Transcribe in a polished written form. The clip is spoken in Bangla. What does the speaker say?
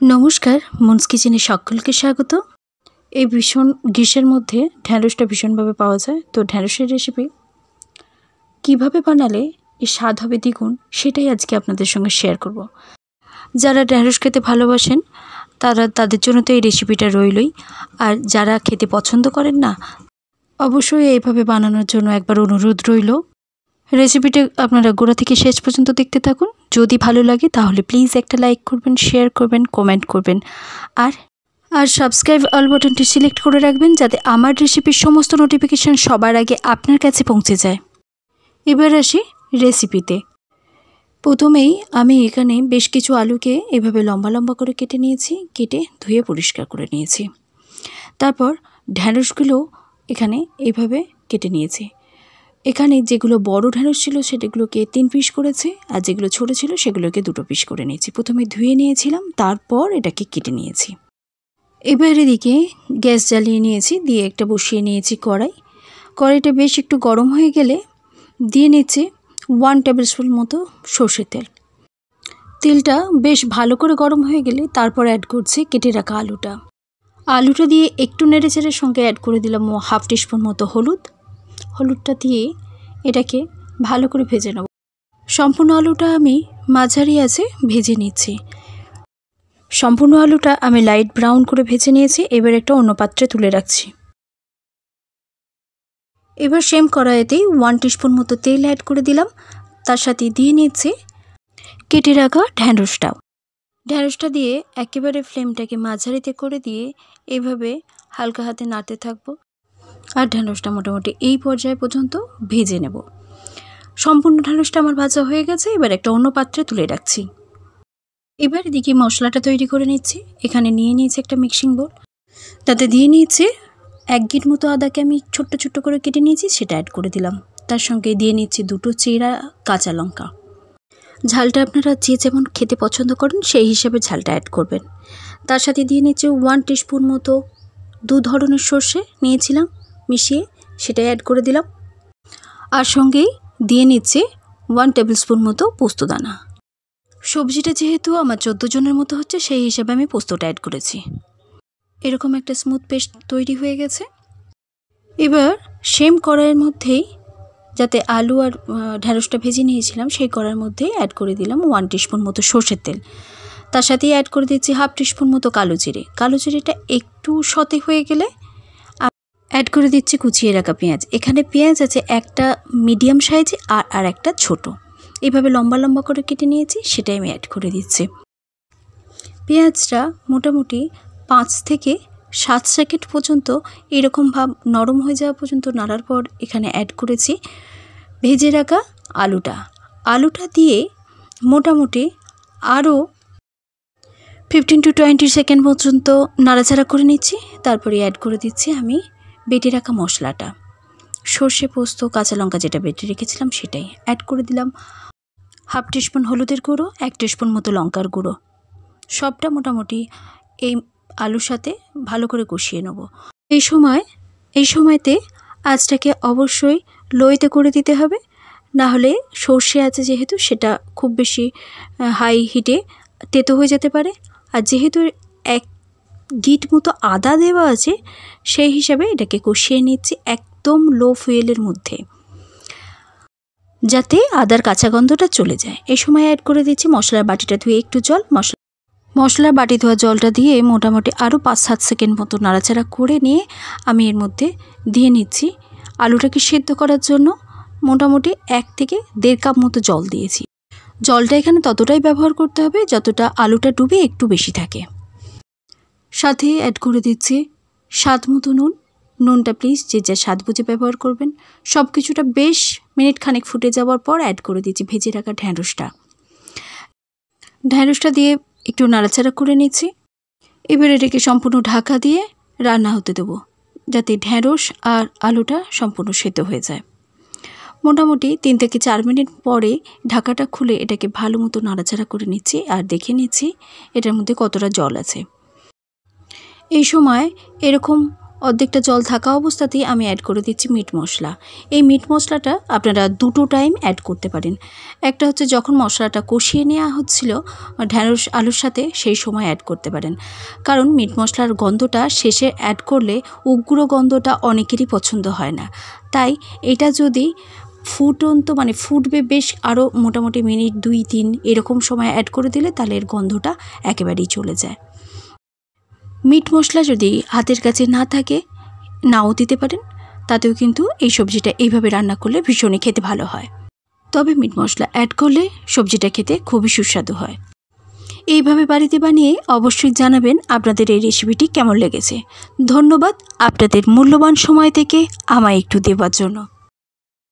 নমস্কার, মুনস কিচেনে সকলকে স্বাগত। এই ভীষণ গ্রীষ্মের মধ্যে ঢ্যাঁড়সটা ভীষণভাবে পাওয়া যায়। তো ঢ্যাঁড়সের রেসিপি কিভাবে বানালে এর স্বাদ হবে দ্বিগুণ, সেটাই আজকে আপনাদের সঙ্গে শেয়ার করব। যারা ঢ্যাঁড়স খেতে ভালোবাসেন তাদের জন্য তো এই রেসিপিটা রইলই। আর যারা খেতে পছন্দ করেন না, অবশ্যই এইভাবে বানানোর জন্য একবার অনুরোধ রইল। রেসিপিটা আপনারা গোড়া থেকে শেষ পর্যন্ত দেখতে থাকুন। যদি ভালো লাগে তাহলে প্লিজ একটা লাইক করবেন, শেয়ার করবেন, কমেন্ট করবেন আর সাবস্ক্রাইব অল বাটনটি সিলেক্ট করে রাখবেন, যাতে আমার রেসিপির সমস্ত নোটিফিকেশান সবার আগে আপনার কাছে পৌঁছে যায়। এবার আসি রেসিপিতে। প্রথমেই আমি এখানে বেশ কিছু আলুকে এভাবে লম্বা লম্বা করে কেটে নিয়েছি, কেটে ধুয়ে পরিষ্কার করে নিয়েছি। তারপর ঢ্যাঁড়সগুলো এখানে এভাবে কেটে নিয়েছি। এখানে যেগুলো বড় ঢ্যাঁড়স ছিল সেগুলোকে 3 পিস করেছি, আর যেগুলো ছোট ছিল সেগুলোকে 2 পিস করে নিয়েছি। প্রথমে ধুয়ে নিয়েছিলাম, তারপর এটাকে কেটে নিয়েছি। এবার এদিকে গ্যাস জ্বালিয়ে নিয়েছি, দিয়ে একটা বসিয়ে নিয়েছি কড়াইটা বেশ একটু গরম হয়ে গেলে দিয়ে নিচ্ছি 1 টেবিল স্পুন মতো সর্ষের তেল। তেলটা বেশ ভালো করে গরম হয়ে গেলে তারপর অ্যাড করছি কেটে রাখা আলুটা দিয়ে একটু নেড়েচেড়ে সঙ্গে অ্যাড করে দিলাম 1/2 টিস্পুন মতো হলুদটা দিয়ে এটাকে ভালো করে ভেজে নেব। সম্পূর্ণ আলুটা আমি মাঝারি আঁচে ভেজে নিচ্ছি। সম্পূর্ণ আলুটা আমি লাইট ব্রাউন করে ভেজে নিয়েছি। এবার একটা অন্য পাত্রে তুলে রাখছি। এবার সেম কড়াইতেই 1 টিস্পুন মতো তেল অ্যাড করে দিলাম। তার সাথে দিয়ে নিচ্ছি কেটে রাখা ঢ্যাঁড়সটা দিয়ে একেবারে ফ্লেমটাকে মাঝারিতে করে দিয়ে এভাবে হালকা হাতে নাড়তে থাকবো। আর ঢ্যাঁড়সটা মোটামুটি এই পর্যায় পর্যন্ত ভেজে নেব। সম্পূর্ণ ঢ্যাঁড়সটা আমার ভাজা হয়ে গেছে। এবার একটা অন্য পাত্রে তুলে রাখছি। এবার এদিকে মশলাটা তৈরি করে নিচ্ছি। এখানে নিয়ে নিয়েছি একটা মিক্সিং বোল, তাতে দিয়ে নিয়েছি 1 গিট মতো আদাকে আমি ছোট্ট ছোট্ট করে কেটে নিয়েছি, সেটা অ্যাড করে দিলাম। তার সঙ্গে দিয়ে নিচ্ছি 2 চিরা কাঁচা লঙ্কা। ঝালটা আপনারা যে যেমন খেতে পছন্দ করেন সেই হিসাবে ঝালটা অ্যাড করবেন। তার সাথে দিয়ে নিচ্ছি 1 টিস্পুন মতো 2 ধরনের সর্ষে নিয়েছিলাম মিশিয়ে, সেটাই অ্যাড করে দিলাম। আর সঙ্গেই দিয়ে নিচ্ছি 1 টেবিল স্পুন মতো পোস্তদানা। সবজিটা যেহেতু আমার 14 জনের মতো হচ্ছে, সেই হিসাবে আমি পোস্তটা অ্যাড করেছি। এরকম একটা স্মুথ পেস্ট তৈরি হয়ে গেছে। এবার সেম কড়াইয়ের মধ্যেই, যাতে আলু আর ঢ্যাঁড়সটা ভেজে নিয়েছিলাম সেই কড়াইয়ের মধ্যেই অ্যাড করে দিলাম 1 টিস্পুন মতো সর্ষের তেল। তার সাথেই অ্যাড করে দিচ্ছি 1/2 টিস্পুন মতো কালো জিরেটা একটু সতে হয়ে গেলে অ্যাড করে দিচ্ছি কুচিয়ে রাখা পেঁয়াজ। এখানে পেঁয়াজ আছে একটা মিডিয়াম সাইজে আর একটা ছোট, এইভাবে লম্বা লম্বা করে কেটে নিয়েছি, সেটাই আমি অ্যাড করে দিচ্ছি। পেঁয়াজটা মোটামুটি 5 থেকে 7 সেকেন্ড পর্যন্ত এরকম ভাব নরম হয়ে যাওয়া পর্যন্ত নাড়ার পর এখানে অ্যাড করেছি ভেজে রাখা আলুটা দিয়ে মোটামুটি আরও 15 to 20 সেকেন্ড পর্যন্ত নাড়াচাড়া করে নিচ্ছি। তারপরে অ্যাড করে দিচ্ছি আমি বেটে রাখা মশলাটা, সর্ষে পোস্ত কাঁচা লঙ্কা যেটা বেটে রেখেছিলাম সেটাই অ্যাড করে দিলাম। 1/2 টিস্পুন হলুদের গুঁড়ো, 1 টিস্পুন মতো লঙ্কার গুঁড়ো, সবটা মোটামুটি এই আলুর সাথে ভালো করে কষিয়ে নেব। এই সময়তে আঁচটাকে অবশ্যই লোতে করে দিতে হবে, না হলে সর্ষে আছে যেহেতু সেটা খুব বেশি হাই হিটে তেতো হয়ে যেতে পারে। আর যেহেতু 1 গিট মতো আদা দেওয়া আছে, সেই হিসাবে এটাকে কষিয়ে নিচ্ছি একদম লো ফুয়েলের মধ্যে, যাতে আদার কাঁচা গন্ধটা চলে যায়। এই সময় অ্যাড করে দিচ্ছি মশলার বাটিটা ধুয়ে একটু জল। মশলার বাটি ধোয়া জলটা দিয়ে মোটামুটি আরও 5-7 সেকেন্ড মতো নাড়াচাড়া করে নিয়ে আমি এর মধ্যে দিয়ে নিচ্ছি আলুটাকে সেদ্ধ করার জন্য মোটামুটি 1 থেকে 1.5 কাপ মতো জল দিয়েছি। জলটা এখানে ততটাই ব্যবহার করতে হবে যতটা আলুটা ডুবে একটু বেশি থাকে। সাথে অ্যাড করে দিচ্ছি স্বাদ মতো নুনটা প্লিজ যে যা স্বাদ বুঝে ব্যবহার করবেন। সব কিছুটা বেশ মিনিট খানেক ফুটে যাওয়ার পর অ্যাড করে দিচ্ছি ভেজে রাখা ঢ্যাঁড়সটা দিয়ে একটু নাড়াচাড়া করে নিচ্ছি। এবার এটাকে সম্পূর্ণ ঢাকা দিয়ে রান্না হতে দেবো, যাতে ঢ্যাঁড়স আর আলুটা সম্পূর্ণ সেদ্ধ হয়ে যায়। মোটামুটি 3 থেকে 4 মিনিট পরে ঢাকাটা খুলে এটাকে ভালো মতো নাড়াচাড়া করে নিচ্ছি আর দেখে নিচ্ছি এটার মধ্যে কতটা জল আছে। এই সময় এরকম অর্ধেকটা জল থাকা অবস্থাতেই আমি অ্যাড করে দিচ্ছি মিট মশলা। এই মিট মশলাটা আপনারা দুটো টাইম অ্যাড করতে পারেন। একটা হচ্ছে যখন মশলাটা কষিয়ে নেওয়া হচ্ছিল ঢ্যাঁড়স আলুর সাথে, সেই সময় অ্যাড করতে পারেন, কারণ মিট মশলার গন্ধটা শেষে অ্যাড করলে উগ্র গন্ধটা অনেকেরই পছন্দ হয় না। তাই এটা যদি ফুটবে বেশ, আরও মোটামুটি মিনিট 2-3 এরকম সময় অ্যাড করে দিলে তাহলে এর গন্ধটা একেবারেই চলে যায়। মিট মশলা যদি হাতের কাছে না থাকে নাও দিতে পারেন, তাতেও কিন্তু এই সবজিটা এইভাবে রান্না করলে ভীষণই খেতে ভালো হয়। তবে মিট মশলা অ্যাড করলে সবজিটা খেতে খুবই সুস্বাদু হয়। এইভাবে বাড়িতে বানিয়ে অবশ্যই জানাবেন আপনাদের এই রেসিপিটি কেমন লেগেছে। ধন্যবাদ আপনাদের মূল্যবান সময় থেকে আমায় একটু দেওয়ার জন্য।